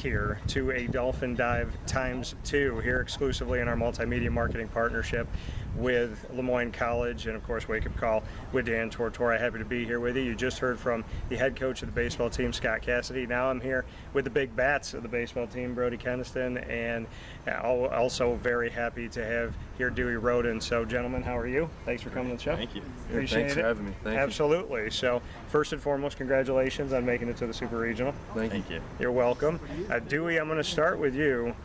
here to a Dolphin Dive ×2 here exclusively in our multimedia marketing partnership with LeMoyne College and of course WakeUpCall with Dan Tortora. Happy to be here with you. You just heard from the head coach of the baseball team, Scott Cassidy. Now I'm here with the big bats of the baseball team, Brody Keneston, and also very happy to have here Dewey Roden. So gentlemen, how are you? Thanks for coming to the show. Thank you. Appreciate Thanks for having me. Thank you. Absolutely. So first and foremost, congratulations on making it to the Super Regional. Thank you. You're welcome. Dewey, I'm going to start with you.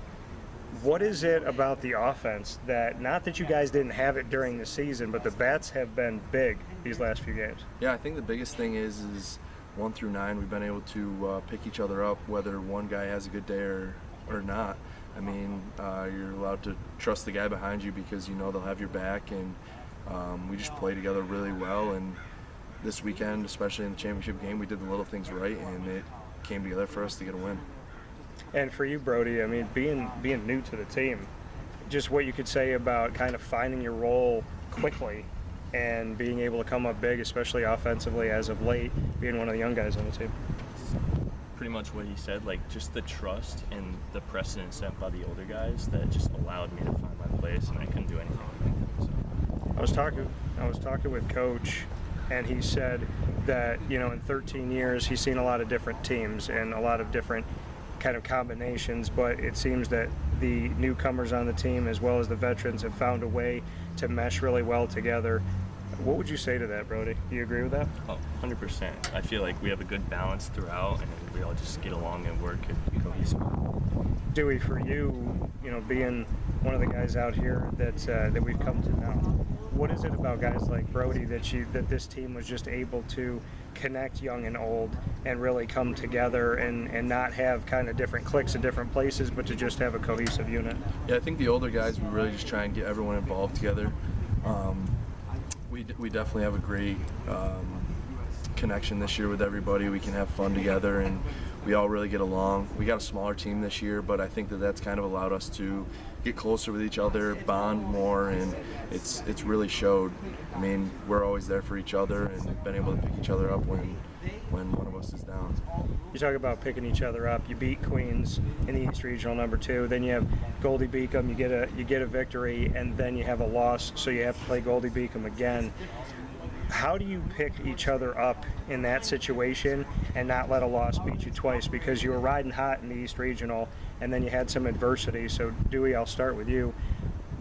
What is it about the offense that, not that you guys didn't have it during the season, but the bats have been big these last few games? Yeah, I think the biggest thing is 1 through 9, we've been able to pick each other up, whether one guy has a good day or not. I mean, you're allowed to trust the guy behind you because you know they'll have your back, and we just play together really well. And this weekend, especially in the championship game, we did the little things right, and it came together for us to get a win. And for you, Brody, I mean, being new to the team, just what you could say about kind of finding your role quickly and being able to come up big, especially offensively as of late, being one of the young guys on the team. Pretty much what he said, like just the trust and the precedent set by the older guys that just allowed me to find my place, and I couldn't do anything with them. So. I was talking with Coach, and he said that, you know, in 13 years he's seen a lot of different teams and a lot of different kind of combinations, but it seems that the newcomers on the team as well as the veterans have found a way to mesh really well together. What would you say to that, Brody? Do you agree with that? Oh, 100%. I feel like we have a good balance throughout, and we all just get along and work and be cohesive. Dewey, for you, you know, being one of the guys out here that we've come to now, what is it about guys like Brody that this team was just able to connect young and old and really come together and not have kind of different cliques in different places, but to just have a cohesive unit? Yeah, I think the older guys, we really just try and get everyone involved together. We definitely have a great connection this year with everybody. We can have fun together, and we all really get along. We got a smaller team this year, but I think that's kind of allowed us to get closer with each other, bond more, and it's really showed. I mean, we're always there for each other and been able to pick each other up when one of us is down. You talk about picking each other up. You beat Queens in the East Regional #2. Then you have Goldie Beacom. You get a victory, and then you have a loss, so you have to play Goldie Beacom again. How do you pick each other up in that situation and not let a loss beat you twice? Because you were riding hot in the East Regional, and then you had some adversity. So, Dewey, I'll start with you.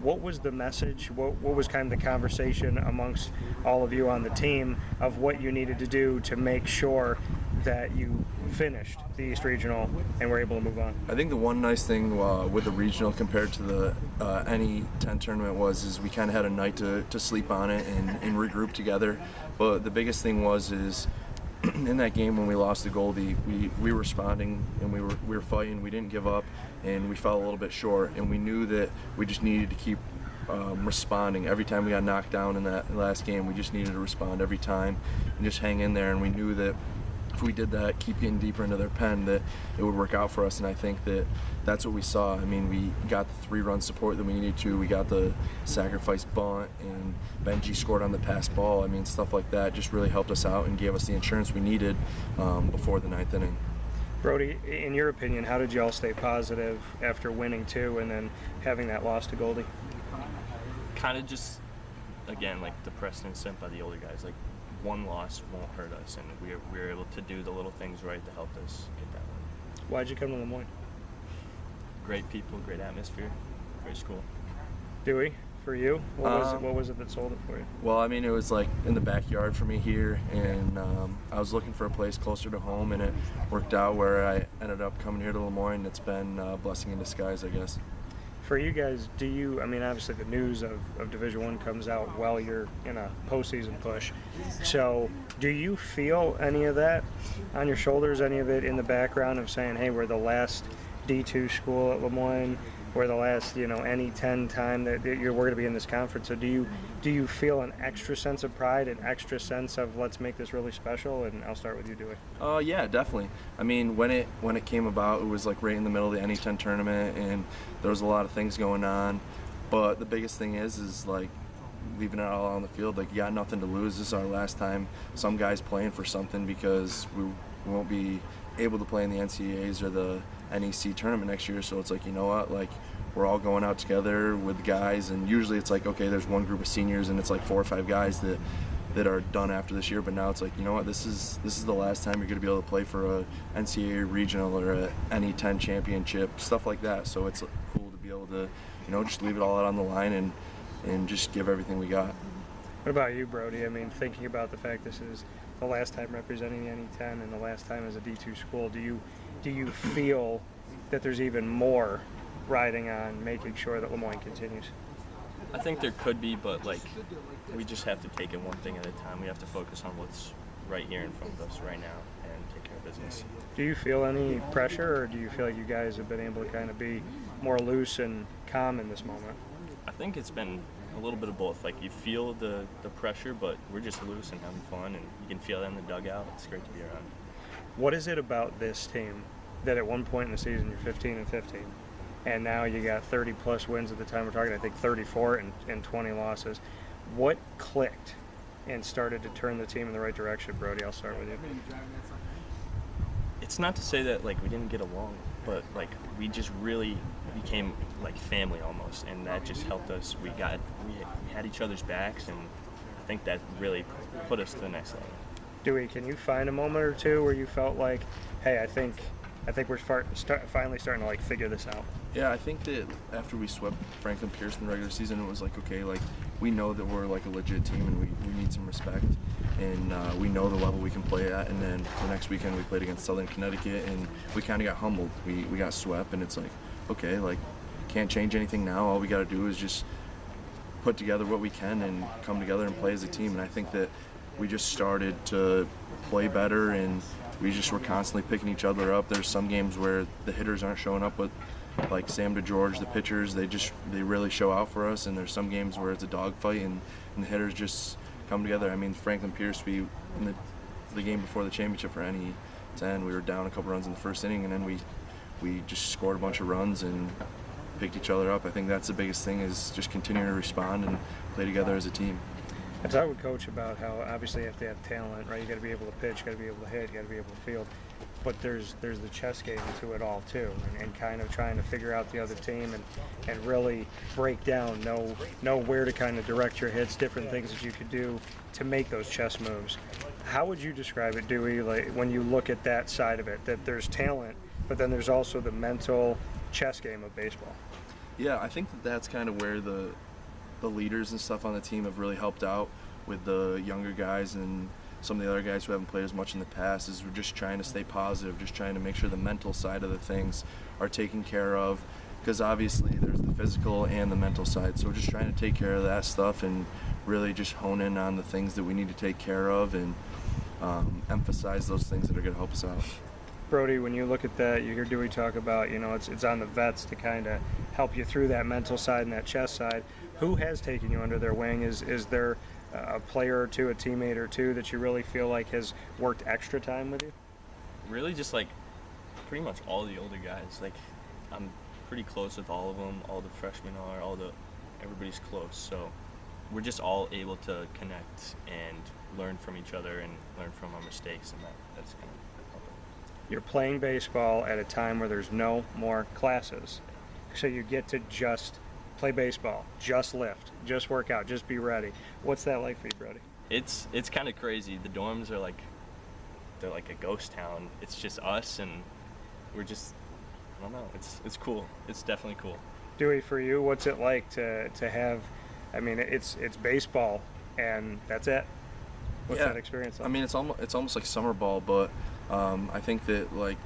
What was the message? What was kind of the conversation amongst all of you on the team of what you needed to do to make sure that you finished the East Regional and were able to move on? I think the one nice thing with the regional compared to the NE10 tournament is we kind of had a night to sleep on it and regroup together. But the biggest thing is in that game when we lost to Goldie, we were responding and we were fighting. We didn't give up, and we fell a little bit short. And we knew that we just needed to keep responding. Every time we got knocked down in that last game, we just needed to respond every time and just hang in there. And we knew that if we did that, keep getting deeper into their pen, that it would work out for us. And I think that's what we saw. I mean, we got the 3-run support that we needed to. We got the sacrifice bunt, and Benji scored on the pass ball. I mean, stuff like that just really helped us out and gave us the insurance we needed before the 9th inning. Brody, in your opinion, how did you all stay positive after winning 2 and then having that loss to Goldie? Kind of just, again, like the precedent set by the older guys. Like, one loss won't hurt us, and we were able to do the little things right to help us get that win. Why'd you come to LeMoyne? Great people, great atmosphere, great school. Dewey, for you, what was it that sold it for you? Well, I mean, it was like in the backyard for me here, and I was looking for a place closer to home, and it worked out where I ended up coming here to LeMoyne. It's been a blessing in disguise, I guess. For you guys, I mean, obviously the news of Division I comes out while you're in a postseason push. So do you feel any of that on your shoulders, any of it in the background of saying, hey, we're the last D2 school at LeMoyne, we're the last, you know, NE10 time that we're going to be in this conference? So do you feel an extra sense of pride, an extra sense of let's make this really special? And I'll start with you, Dewey. Yeah, definitely. I mean, when it came about, it was like right in the middle of the NE10 tournament, and there was a lot of things going on. But the biggest thing is like leaving it all on the field. Like, you got nothing to lose. This is our last time some guys playing for something, because we won't be able to play in the NCAAs or the NEC tournament next year. So it's like, you know what, like we're all going out together with guys, and usually it's like, okay, there's one group of seniors and it's like 4 or 5 guys that are done after this year, but now it's like, you know what, this is the last time you're going to be able to play for a NCAA regional or a NE10 championship, stuff like that. So it's cool to be able to, you know, just leave it all out on the line and just give everything we got. What about you, Brody? I mean, thinking about the fact this is the last time representing the NE10 and the last time as a D2 school, do you feel that there's even more riding on making sure that LeMoyne continues? I think there could be, but like we just have to take it one thing at a time. We have to focus on what's right here in front of us right now and take care of business. Do you feel any pressure, or do you feel like you guys have been able to kind of be more loose and calm in this moment? I think it's been a little bit of both. Like you feel the pressure, but we're just loose and having fun, and you can feel that in the dugout. It's great to be around. What is it about this team that at one point in the season you're 15-15, and now you got 30 plus wins at the time we're talking, I think 34 and 20 losses? What clicked and started to turn the team in the right direction? Brody, I'll start with you. It's not to say that like we didn't get along, but like we just really became like family almost, and that just helped us. We had each other's backs, and I think that really put us to the next level. Dewey, can you find a moment or two where you felt like, hey, I think we're finally starting to like figure this out? Yeah, I think that after we swept Franklin Pierce in the regular season, it was like, okay, like we know that we're like a legit team, and we need some respect, and we know the level we can play at. And then the next weekend we played against Southern Connecticut, and we kind of got humbled. We got swept, and it's like, okay, like can't change anything now. All we got to do is just put together what we can and come together and play as a team. And I think that we just started to play better, and we just were constantly picking each other up. There's some games where the hitters aren't showing up, but like Sam DeGeorge, the pitchers, they really show out for us. And there's some games where it's a dogfight, and the hitters just come together. I mean, Franklin Pierce, in the game before the championship for NE10, we were down a couple runs in the first inning, and then we just scored a bunch of runs and picked each other up. I think that's the biggest thing, is just continuing to respond and play together as a team. I talk with Coach about how obviously you have to have talent, right? You got to be able to pitch, you got to be able to hit, you got to be able to field. But there's the chess game to it all too, and kind of trying to figure out the other team and really break down, know where to kind of direct your hits, different things that you could do to make those chess moves. How would you describe it, Dewey, like when you look at that side of it, that there's talent, but then there's also the mental chess game of baseball? Yeah, I think that's kind of where the leaders and stuff on the team have really helped out with the younger guys and some of the other guys who haven't played as much in the past. Is we're just trying to stay positive, just trying to make sure the mental side of the things are taken care of, because obviously there's the physical and the mental side. So we're just trying to take care of that stuff and really just hone in on the things that we need to take care of and emphasize those things that are going to help us out. Brody, when you look at that, you hear Dewey talk about, it's on the vets to kind of help you through that mental side and that chess side. Who has taken you under their wing? Is there a player or two, a teammate or two that you really feel like has worked extra time with you? Really just like pretty much all the older guys. Like I'm pretty close with all of them. All the freshmen are, everybody's close. So we're just all able to connect and learn from each other and learn from our mistakes, and that's kind of helping. You're playing baseball at a time where there's no more classes. So you get to just play baseball, just lift, just work out, just be ready. What's that like for you, Brody? It's kind of crazy. The dorms are they're like a ghost town. It's just us, and we're just, I don't know, it's cool. It's definitely cool. Dewey, for you, what's it like to have, I mean, it's baseball and that's it? What's that experience like? I mean, it's almost like summer ball, but I think that like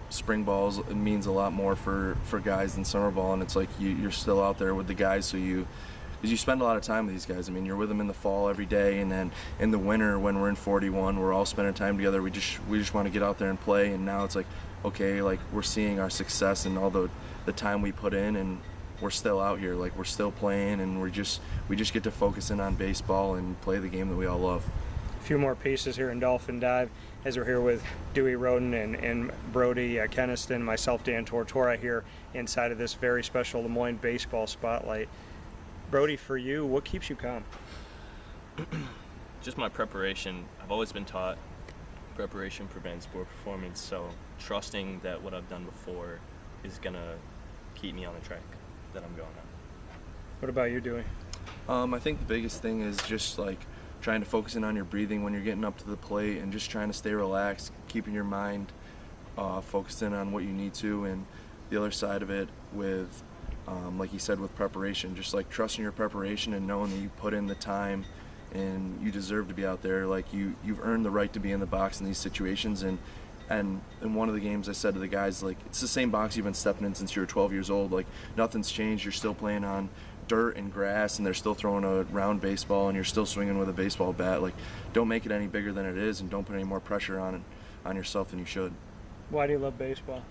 spring balls, it means a lot more for guys than summer ball, and it's like you're still out there with the guys, so because you spend a lot of time with these guys. I mean, you're with them in the fall every day, and then in the winter when we're in 41, we're all spending time together. We just want to get out there and play, and now it's like, okay, like we're seeing our success and all the time we put in, and we're still out here, like we're still playing, and we just get to focus in on baseball and play the game that we all love. A few more pieces here in Dolphin Dive as we're here with Dewey Roden and Brody Keneston, myself, Dan Tortora, here inside of this very special LeMoyne baseball spotlight. Brody, for you, what keeps you calm? Just my preparation. I've always been taught preparation prevents poor performance, so trusting that what I've done before is going to keep me on the track that I'm going on. What about you, Dewey? I think the biggest thing is just like trying to focus in on your breathing when you're getting up to the plate and just trying to stay relaxed, keeping your mind focused in on what you need to. And the other side of it with, like you said, with preparation, just like trusting your preparation and knowing that you put in the time and you deserve to be out there. Like you've earned the right to be in the box in these situations. And in one of the games I said to the guys, like, it's the same box you've been stepping in since you were 12 years old. Like, nothing's changed. You're still playing on dirt and grass, and they're still throwing a round baseball, and you're still swinging with a baseball bat. Like, don't make it any bigger than it is, and don't put any more pressure on yourself than you should. Why do you love baseball?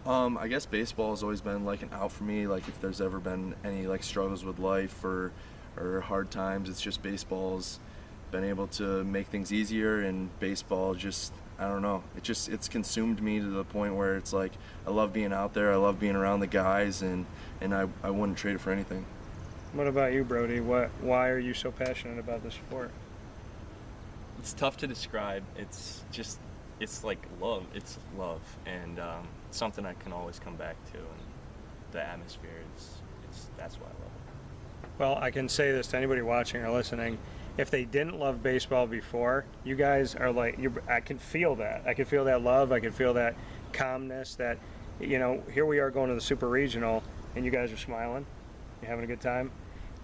I guess baseball has always been like an out for me. Like, if there's ever been any like struggles with life or hard times, it's just baseball's been able to make things easier, and baseball just, I don't know, it's consumed me to the point where it's like I love being out there, I love being around the guys, and I wouldn't trade it for anything. What about you, Brody? Why are you so passionate about this sport? It's tough to describe. It's like love. It's love, and it's something I can always come back to, and the atmosphere that's why I love it. Well, I can say this to anybody watching or listening. If they didn't love baseball before, you guys are like, I can feel that. I can feel that love. I can feel that calmness, that, here we are going to the Super Regional, and you guys are smiling. You're having a good time.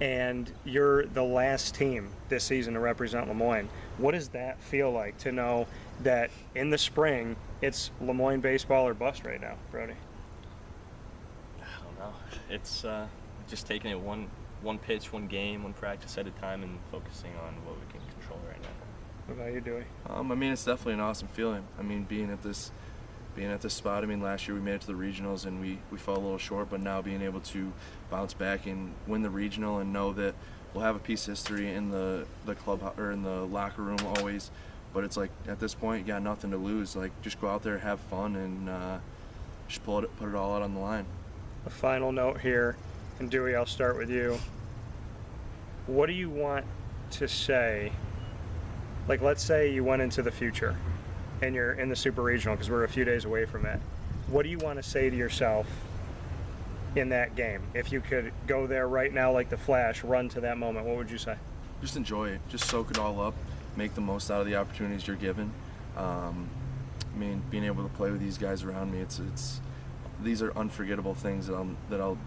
And you're the last team this season to represent LeMoyne. What does that feel like to know that in the spring, it's LeMoyne baseball or bust right now, Brody? I don't know. It's just taking it one pitch, one game, one practice at a time, and focusing on what we can control right now. What about you, Dewey? I mean, it's definitely an awesome feeling. I mean, being at this spot. I mean, last year we made it to the regionals and we fell a little short, but now being able to bounce back and win the regional and know that we'll have a piece of history in the club or in the locker room always. But it's like at this point, you got nothing to lose. Like, just go out there, have fun, and just put it all out on the line. A final note here, and Dewey, I'll start with you. What do you want to say? Like, let's say you went into the future and you're in the Super Regional, because we're a few days away from it. What do you want to say to yourself in that game? If you could go there right now like the Flash, run to that moment, what would you say? Just enjoy it. Just soak it all up. Make the most out of the opportunities you're given. I mean, being able to play with these guys around me, these are unforgettable things that I'll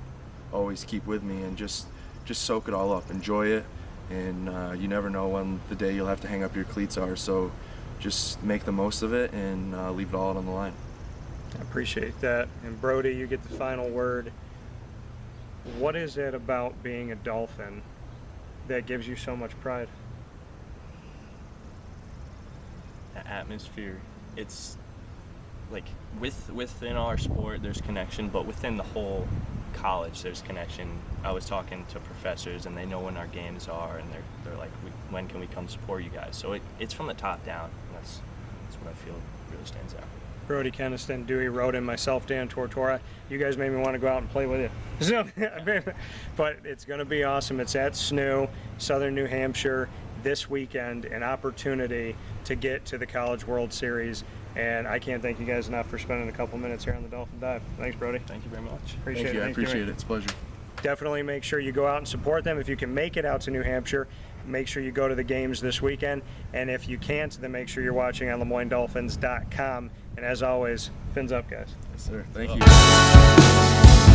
always keep with me, and just soak it all up. Enjoy it, and you never know when the day you'll have to hang up your cleats are. So just make the most of it and leave it all out on the line. I appreciate that. And Brody, you get the final word. What is it about being a Dolphin that gives you so much pride? The atmosphere. It's like within our sport there's connection, but within the whole college there's connection. I was talking to professors and they know when our games are, and they're like, when can we come support you guys? So it's from the top down, and that's what I feel really stands out. Brody Keneston, Dewey Roden, myself, Dan Tortora. You guys made me want to go out and play with you. So, but it's going to be awesome. It's at SNU, Southern New Hampshire, this weekend, an opportunity to get to the College World Series. And I can't thank you guys enough for spending a couple minutes here on the Dolphin Dive. Thanks, Brody. Thank you very much. Appreciate Thank you. it. I appreciate it. It's a pleasure. Definitely make sure you go out and support them. If you can make it out to New Hampshire, make sure you go to the games this weekend. And if you can't, then make sure you're watching on LeMoyneDolphins.com. And as always, fins up, guys. Yes, sir. Thank you.